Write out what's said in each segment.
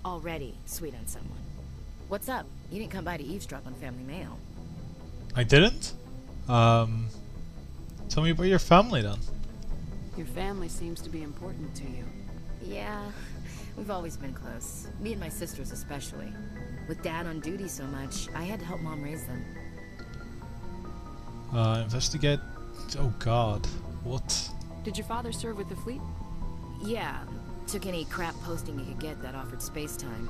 already sweet on someone. What's up? You didn't come by to eavesdrop on family mail. I didn't? Tell me about your family then. Your family seems to be important to you. Yeah, we've always been close. Me and my sisters especially. With Dad on duty so much, I had to help Mom raise them. Investigate... Oh god. What? Did your father serve with the fleet? Yeah, took any crap posting he could get that offered space time.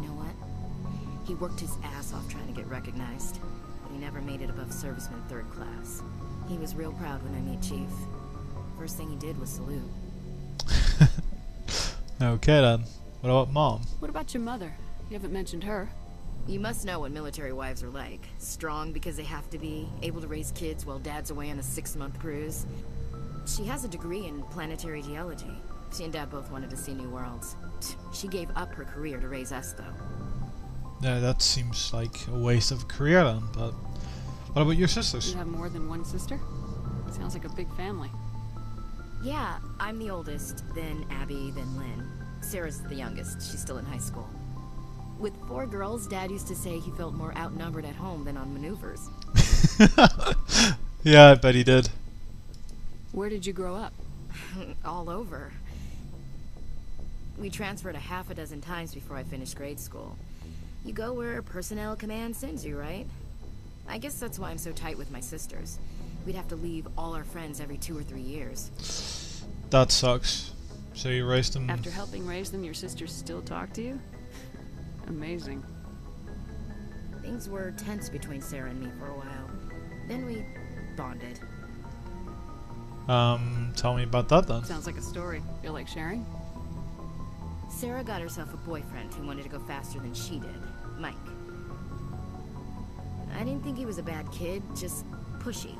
You know what? He worked his ass off trying to get recognized, but he never made it above serviceman 3rd class. He was real proud when I met Chief. First thing he did was salute. Okay then. What about Mom? What about your mother? You haven't mentioned her. You must know what military wives are like. Strong because they have to be, able to raise kids while Dad's away on a 6-month cruise. She has a degree in planetary geology. She and Dad both wanted to see new worlds. She gave up her career to raise us, though. Yeah, that seems like a waste of a career then, but... What about your sisters? You have more than one sister? Sounds like a big family. Yeah, I'm the oldest, then Abby, then Lynn. Sarah's the youngest. She's still in high school. With 4 girls, Dad used to say he felt more outnumbered at home than on maneuvers. Yeah, I bet he did. Where did you grow up? All over. We transferred a half a dozen times before I finished grade school. You go where personnel command sends you, right? I guess that's why I'm so tight with my sisters. We'd have to leave all our friends every 2 or 3 years. That sucks. So you raised them... After helping raise them, your sisters still talk to you? Amazing. Things were tense between Sarah and me for a while. Then we bonded. Tell me about that then. Sounds like a story. Feel like sharing? Sarah got herself a boyfriend who wanted to go faster than she did, Mike. I didn't think he was a bad kid, just pushy.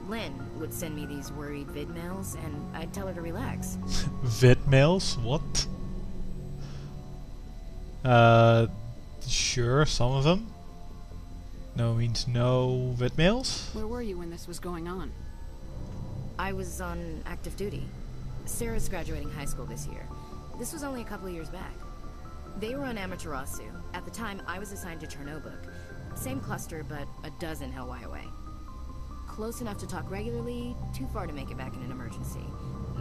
Lynn would send me these worried vid mails, and I'd tell her to relax. Vid mails? What? Sure, some of them. No means no vid mails? Where were you when this was going on? I was on active duty. Sarah's graduating high school this year. This was only a couple of years back. They were on Amaterasu. At the time, I was assigned to Chernobog. Same cluster, but a dozen Hellwire away. Close enough to talk regularly, too far to make it back in an emergency.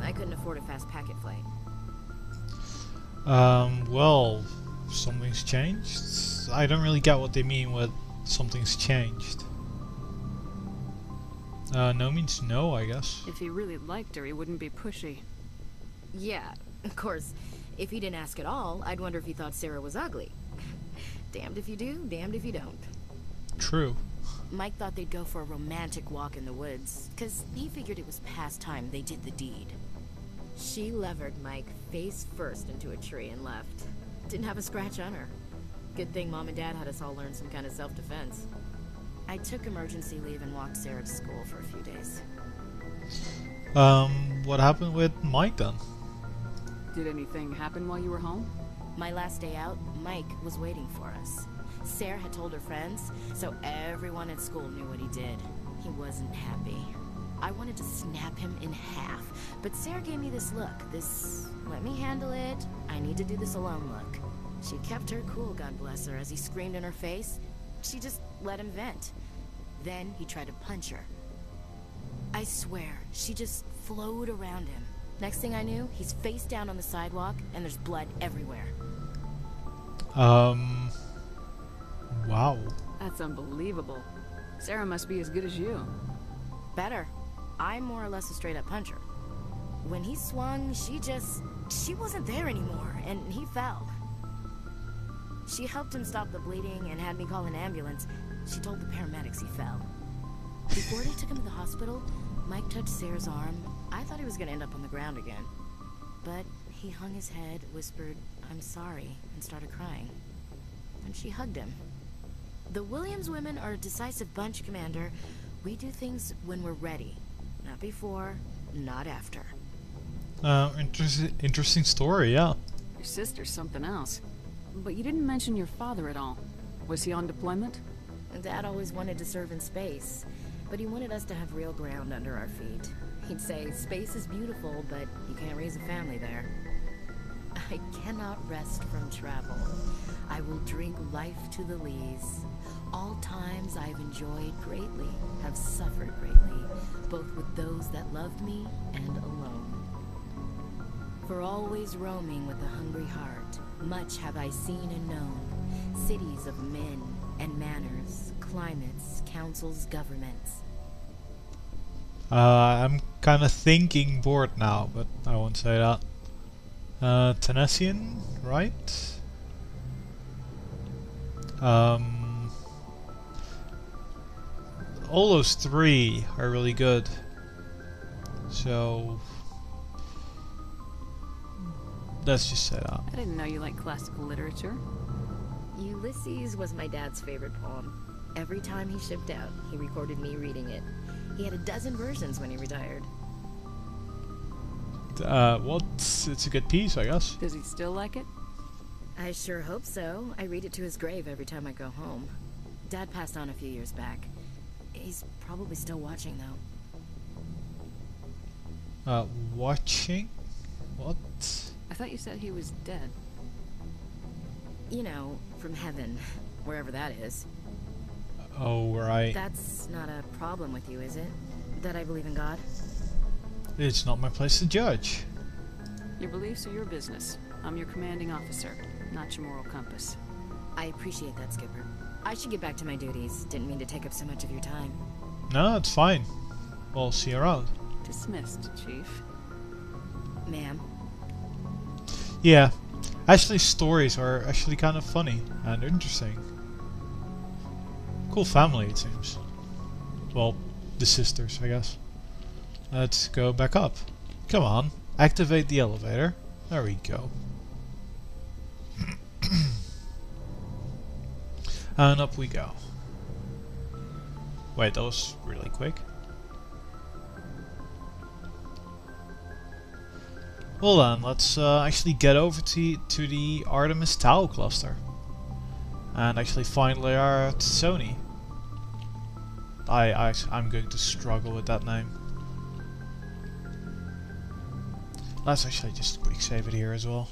I couldn't afford a fast packet flight. Well, something's changed? I don't really get what they mean with something's changed. No means no, I guess. If he really liked her, he wouldn't be pushy. Yeah, of course. If he didn't ask at all, I'd wonder if he thought Sarah was ugly. Damned if you do, damned if you don't. True. Mike thought they'd go for a romantic walk in the woods, because he figured it was past time they did the deed. She levered Mike face first into a tree and left. Didn't have a scratch on her. Good thing Mom and Dad had us all learn some kind of self-defense. I took emergency leave and walked Sarah to school for a few days. What happened with Mike then? Did anything happen while you were home? My last day out, Mike was waiting for us. Sarah had told her friends, so everyone at school knew what he did. He wasn't happy. I wanted to snap him in half, but Sarah gave me this look, this let me handle it, I need to do this alone look. She kept her cool, God bless her, as he screamed in her face. She just let him vent. Then he tried to punch her. I swear, she just flowed around him. Next thing I knew, he's face down on the sidewalk, and there's blood everywhere. Wow. That's unbelievable. Sarah must be as good as you. Better. I'm more or less a straight-up puncher. When he swung, she wasn't there anymore, and he fell. She helped him stop the bleeding and had me call an ambulance. She told the paramedics he fell. Before they took him to the hospital, Mike touched Sarah's arm. I thought he was going to end up on the ground again. But he hung his head, whispered, "I'm sorry," and started crying. And she hugged him. The Williams women are a decisive bunch, Commander. We do things when we're ready. Not before, not after. Interesting story, yeah. Your sister's something else. But you didn't mention your father at all. Was he on deployment? Dad always wanted to serve in space, but he wanted us to have real ground under our feet. He'd say, space is beautiful, but you can't raise a family there. I cannot rest from travel. I will drink life to the lees. All times I have enjoyed greatly, have suffered greatly, both with those that loved me and alone. For always roaming with a hungry heart, much have I seen and known, cities of men and manners, climates, councils, governments. I'm kind of thinking bored now, but I won't say that. Tenessian, right? All those three are really good. So let's just say that. I didn't know you liked classical literature. Ulysses was my dad's favorite poem. Every time he shipped out, he recorded me reading it. He had a dozen versions when he retired. Well, it's a good piece, I guess. Does he still like it? I sure hope so. I read it to his grave every time I go home. Dad passed on a few years back. He's probably still watching, though. Watching? What? I thought you said he was dead. You know, from heaven, wherever that is. Oh, right. That's not a problem with you, is it? That I believe in God? It's not my place to judge. Your beliefs are your business. I'm your commanding officer, not your moral compass. I appreciate that, Skipper. I should get back to my duties. Didn't mean to take up so much of your time. No, it's fine. We'll see you around. Dismissed, Chief. Ma'am. Yeah. Ashley's stories are actually kind of funny and interesting. Cool family, it seems. Well, the sisters, I guess. Let's go back up. Come on, activate the elevator. There we go. And up we go. Wait, that was really quick. Well then, let's actually get over to the Artemis Tau cluster. And actually finally are at Sony. I'm going to struggle with that name. Let's actually just quick save it here as well.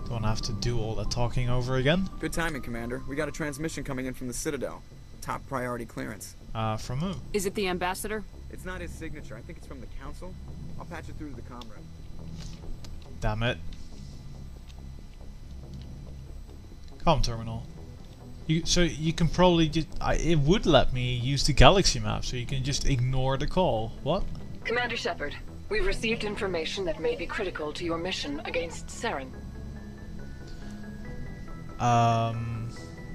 Don't have to do all that talking over again. Good timing, Commander. We got a transmission coming in from the Citadel. Top priority clearance. From who? Is it the ambassador? It's not his signature. I think it's from the Council. I'll patch it through to the comm room. Damn it. Comm terminal. So you can probably just... it would let me use the galaxy map, so you can just ignore the call. What? Commander Shepard, we've received information that may be critical to your mission against Saren.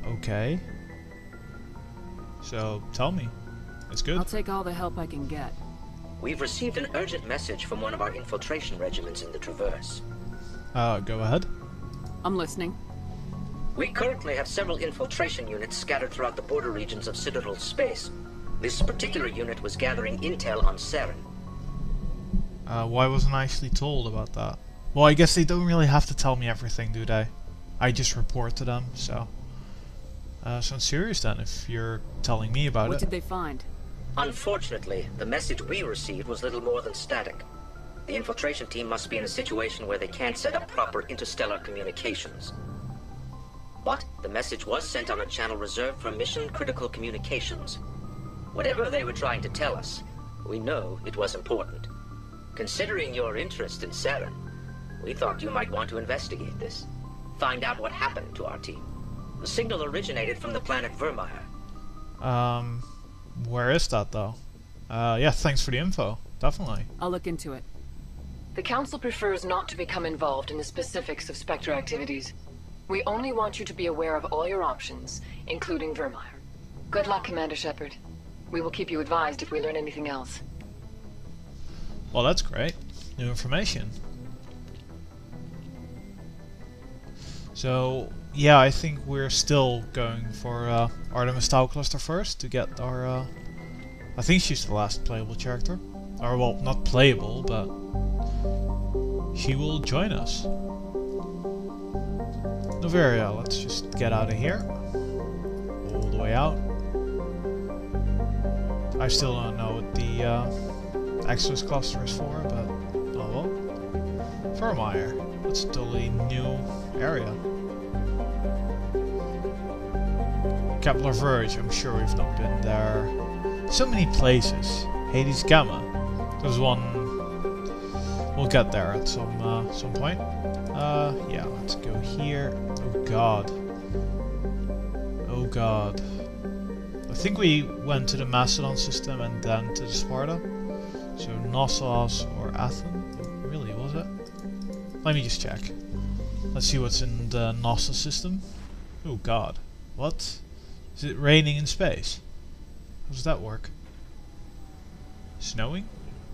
Okay. So, tell me. It's good. I'll take all the help I can get. We've received an urgent message from one of our infiltration regiments in the Traverse. Go ahead. I'm listening. We currently have several infiltration units scattered throughout the border regions of Citadel space. This particular unit was gathering intel on Saren. Why wasn't I actually told about that? Well, I guess they don't really have to tell me everything, do they? I just report to them, so... sounds serious then, if you're telling me about it. What did they find? Unfortunately, the message we received was little more than static. The infiltration team must be in a situation where they can't set up proper interstellar communications. But the message was sent on a channel reserved for mission-critical communications. Whatever they were trying to tell us, we know it was important. Considering your interest in Saren, we thought you might want to investigate this. Find out what happened to our team. The signal originated from the planet Vermeer. Where is that though? Yeah, thanks for the info. Definitely. I'll look into it. The Council prefers not to become involved in the specifics of Spectre activities. We only want you to be aware of all your options, including Vermeer. Good luck, Commander Shepard. We will keep you advised if we learn anything else. Well, that's great. New information. So, yeah, I think we're still going for Artemis Tau Cluster first to get our... I think she's the last playable character. Or, well, not playable, but she will join us. Noveria, let's just get out of here. All the way out. I still don't know what the Exodus cluster is for, but oh well. Vermeer. That's a totally new area. Kepler Verge, I'm sure we've not been there. So many places. Hades Gamma. There's one. We'll get there at some point. Yeah, let's go here. Oh god. Oh god. I think we went to the Macedon system and then to the Sparta. So Knossos or Athens. Really, was it? Let me just check. Let's see what's in the Knossos system. Oh god. What? Is it raining in space? How does that work? Snowing?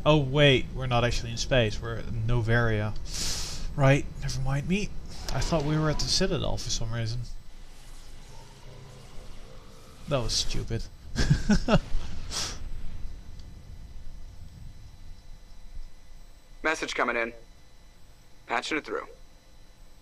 Oh wait, we're not actually in space, we're in Novaria. Right, never mind me. I thought we were at the Citadel for some reason. That was stupid. Message coming in. Patching it through.